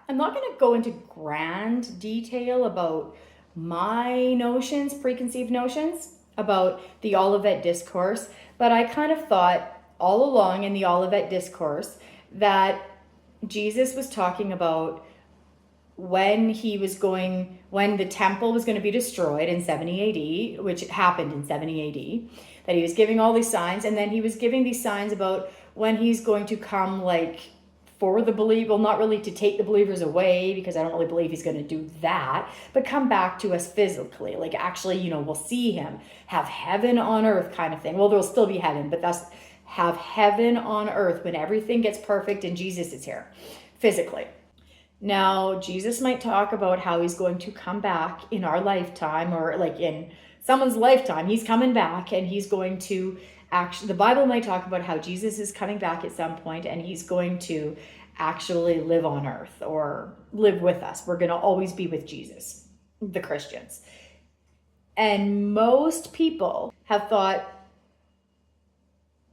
I'm not going to go into grand detail about my notions, preconceived notions about the Olivet discourse, but I kind of thought all along in the Olivet discourse that Jesus was talking about when the temple was going to be destroyed in 70 AD, which happened in 70 AD, that he was giving all these signs, and then he was giving these signs about when he's going to come, like, for the believer, well, not really to take the believers away, because I don't really believe he's going to do that, but come back to us physically, like actually, we'll see him, have heaven on earth kind of thing. Well, there'll still be heaven, but that's have heaven on earth when everything gets perfect and Jesus is here physically. Now, Jesus might talk about how he's going to come back in our lifetime, or like in someone's lifetime, he's coming back, and he's going to actually, the Bible might talk about how Jesus is coming back at some point and he's going to actually live on earth or live with us. We're going to always be with Jesus, the Christians. And most people have thought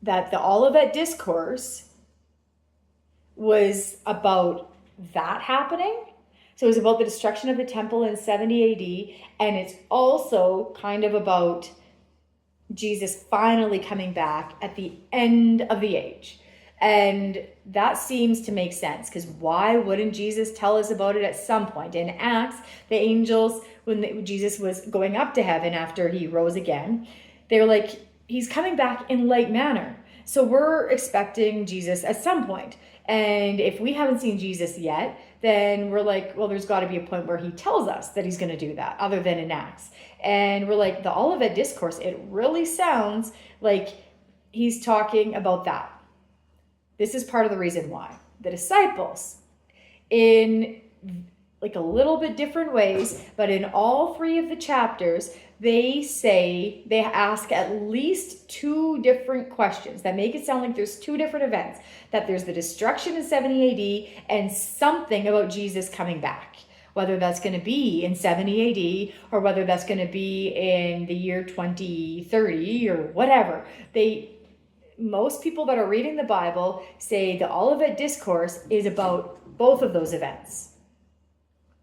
that the Olivet discourse was about that happening. So it was about the destruction of the temple in 70 AD, and it's also kind of about Jesus finally coming back at the end of the age. And that seems to make sense, because why wouldn't Jesus tell us about it at some point? In Acts, the angels, when Jesus was going up to heaven after he rose again, they're like, he's coming back in like manner. So we're expecting Jesus at some point. And if we haven't seen Jesus yet, then we're like, well, there's got to be a point where he tells us that he's going to do that, other than in Acts. And we're like, the Olivet discourse, it really sounds like he's talking about that. This is part of the reason why the disciples, in like a little bit different ways, but in all three of the chapters, they ask at least two different questions that make it sound like there's two different events, that there's the destruction in 70 AD and something about Jesus coming back, whether that's going to be in 70 AD or whether that's going to be in the year 2030 or whatever. Most people that are reading the Bible say the Olivet discourse is about both of those events.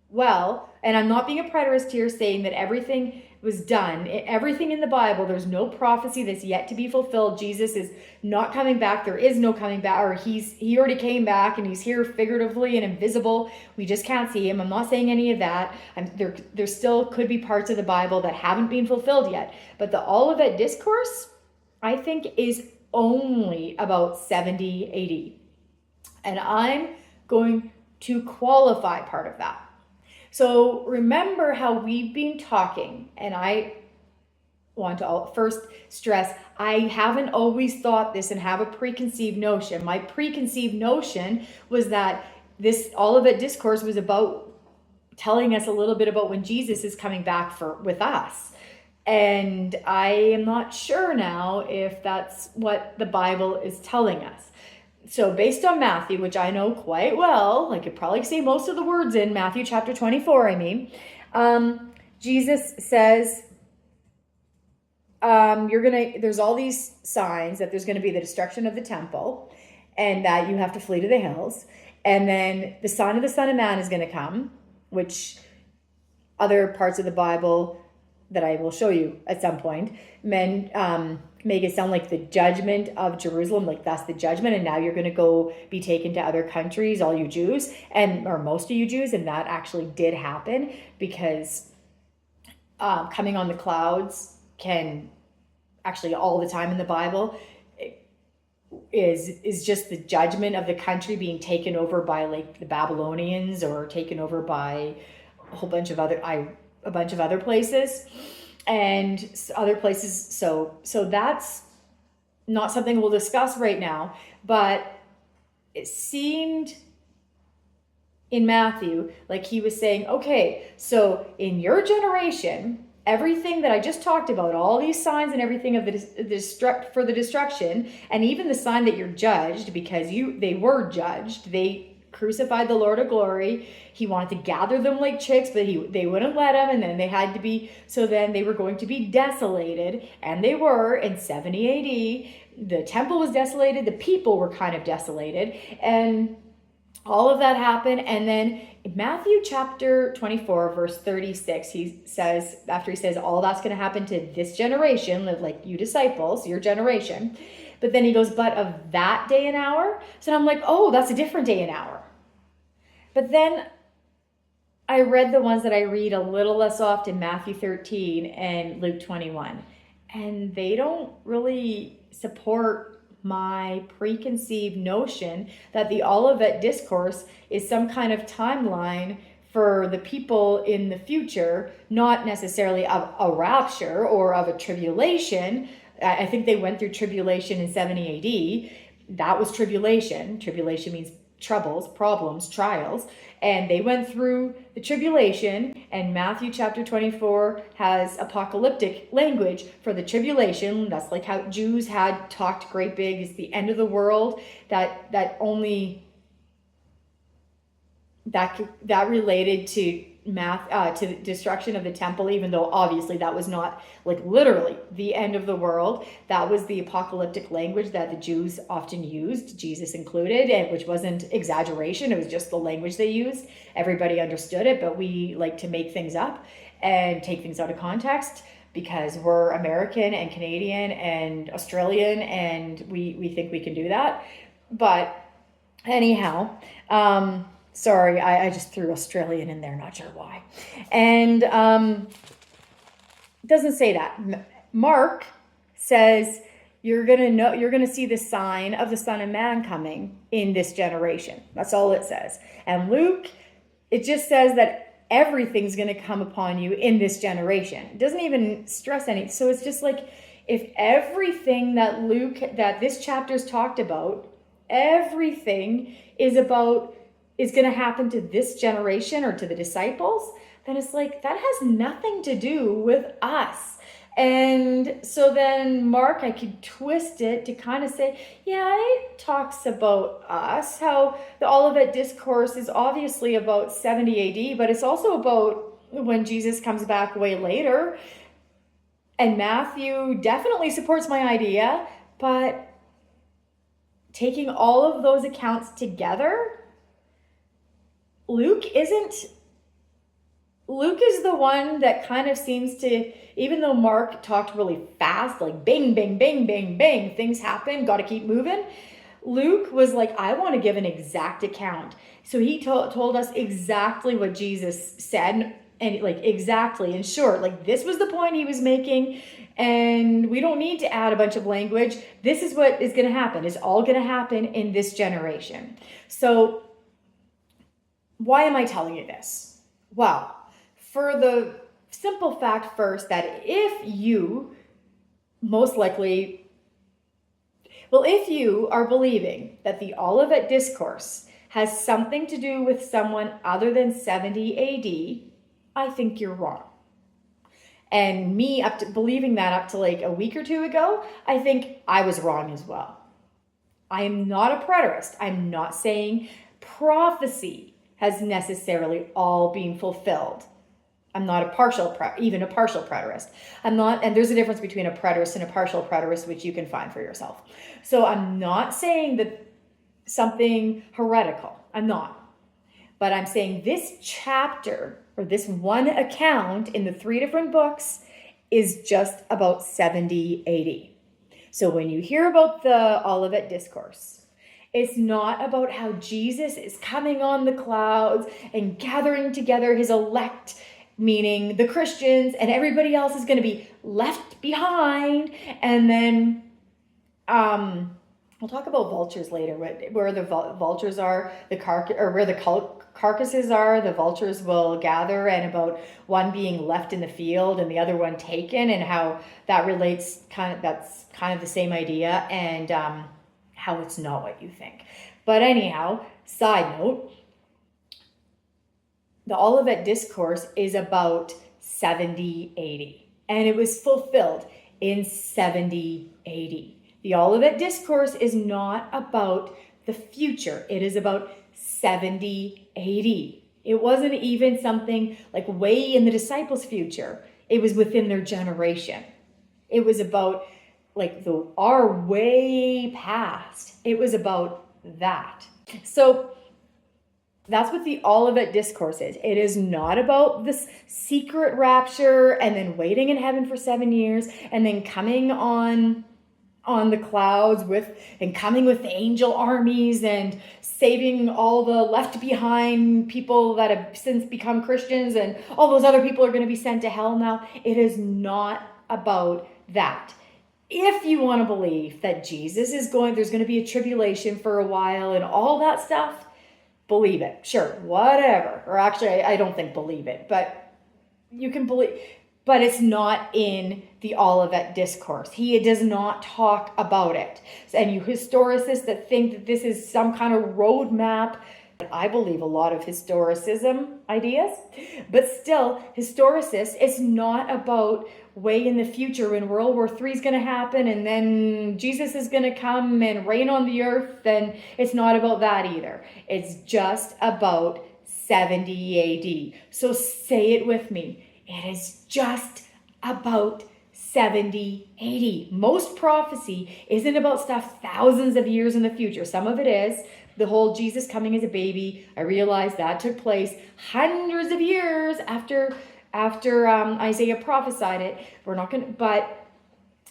Well, and I'm not being a preterist here saying that everything was done. Everything in the Bible, there's no prophecy that's yet to be fulfilled. Jesus is not coming back. There is no coming back, or he already came back and he's here figuratively and invisible. We just can't see him. I'm not saying any of that. There still could be parts of the Bible that haven't been fulfilled yet. But the Olivet discourse, I think, is only about 70 AD. And I'm going to qualify part of that. So remember how we've been talking, and I want to first stress, I haven't always thought this and have a preconceived notion. My preconceived notion was that this Olivet discourse was about telling us a little bit about when Jesus is coming back with us. And I am not sure now if that's what the Bible is telling us. So based on Matthew, which I know quite well, I could probably say most of the words in Matthew chapter 24, Jesus says, there's all these signs that there's going to be the destruction of the temple and that you have to flee to the hills. And then the sign of the Son of Man is going to come, which other parts of the Bible that I will show you at some point, make it sound like the judgment of Jerusalem, like that's the judgment, and now you're going to go be taken to other countries, all you Jews, or most of you Jews, and that actually did happen, because coming on the clouds can actually all the time in the Bible is just the judgment of the country being taken over by like the Babylonians, or taken over by a bunch of other places and other places. So that's not something we'll discuss right now, but it seemed in Matthew like he was saying, okay, so in your generation, everything that I just talked about, all these signs and everything of for the destruction, and even the sign that you're judged, because they were judged, they crucified the Lord of glory. He wanted to gather them like chicks, but they wouldn't let him, and then then they were going to be desolated, and they were in 70 AD. The temple was desolated, the people were kind of desolated, and all of that happened. And then in Matthew chapter 24, verse 36, he says, after he says all that's going to happen to this generation, like you disciples, your generation. But then he goes, but of that day and hour. So I'm like, oh, that's a different day and hour. But then I read the ones that I read a little less often, Matthew 13 and Luke 21. And they don't really support my preconceived notion that the Olivet discourse is some kind of timeline for the people in the future, not necessarily of a rapture or of a tribulation. I think they went through tribulation in 70 AD. That was tribulation. Tribulation means troubles, problems, trials. And they went through the tribulation, and Matthew chapter 24 has apocalyptic language for the tribulation. That's like how Jews had talked great big, it's the end of the world, that related to to the destruction of the temple, even though obviously that was not like literally the end of the world. That was the apocalyptic language that the Jews often used, Jesus included, and which wasn't exaggeration, it was just the language they used. Everybody understood it, but we like to make things up and take things out of context because we're American and Canadian and Australian, and we think we can do that. But anyhow, sorry, I just threw Australian in there, not sure why. And doesn't say that. Mark says you're gonna see the sign of the Son of Man coming in this generation. That's all it says. And Luke, it just says that everything's gonna come upon you in this generation. It doesn't even stress any. So it's just like if everything that this chapter's talked about, everything is going to happen to this generation or to the disciples, then it's like that has nothing to do with us. And so then Mark, I could twist it to kind of say, yeah, it talks about us, how the Olivet discourse is obviously about 70 AD, but it's also about when Jesus comes back way later. And Matthew definitely supports my idea, but taking all of those accounts together, Luke is the one that kind of seems to, even though Mark talked really fast, like bang, bang, bang, bang, bang, things happen, got to keep moving. Luke was like, I want to give an exact account. So he told us exactly what Jesus said, and like exactly, in short, like this was the point he was making, and we don't need to add a bunch of language. This is what is going to happen. It's all going to happen in this generation. So why am I telling you this? Well, for the simple fact first that if you are believing that the Olivet discourse has something to do with someone other than 70 AD, I think you're wrong. And me believing that up to like a week or two ago, I think I was wrong as well. I am not a preterist. I'm not saying prophecy has necessarily all been fulfilled. I'm not even a partial preterist. I'm not, and there's a difference between a preterist and a partial preterist, which you can find for yourself. So I'm not saying that something heretical. I'm not. But I'm saying this chapter, or this one account in the 3 different books, is just about 70 AD. So when you hear about the Olivet discourse, it's not about how Jesus is coming on the clouds and gathering together his elect, meaning the Christians, and everybody else is going to be left behind. And then we'll talk about vultures later, where the vultures are, where the carcasses are, the vultures will gather, and about one being left in the field and the other one taken, and how that relates. That's kind of the same idea, and how it's not what you think. But anyhow, side note, the Olivet discourse is about 70 AD, and it was fulfilled in 70 AD. The Olivet discourse is not about the future. It is about 70 AD. It wasn't even something like way in the disciples' future. It was within their generation. It was about like our way past. It was about that. So That's what the Olivet discourse is. It is not about this secret rapture and then waiting in heaven for 7 years and then coming on the clouds and coming with angel armies and saving all the left behind people that have since become Christians, and all those other people are going to be sent to hell now. It is not about that. If you want to believe that Jesus is there's going to be a tribulation for a while and all that stuff, believe it. Sure, whatever. Or actually, I don't think believe it, but you can believe. But it's not in the Olivet discourse. He does not talk about it. And you historicists that think that this is some kind of roadmap, I believe a lot of historicism ideas, but still, historicists, it's not about way in the future when World War III is going to happen and then Jesus is going to come and reign on the earth. And it's not about that either. It's just about 70 AD. So say it with me. It is just about 70 AD. Most prophecy isn't about stuff thousands of years in the future. Some of it is. The whole Jesus coming as a baby, I realize that took place hundreds of years after Isaiah prophesied it. But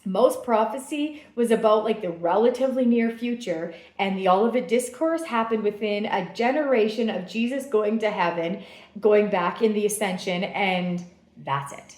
most prophecy was about like the relatively near future, and the Olivet discourse happened within a generation of Jesus going to heaven, going back in the ascension, and that's it.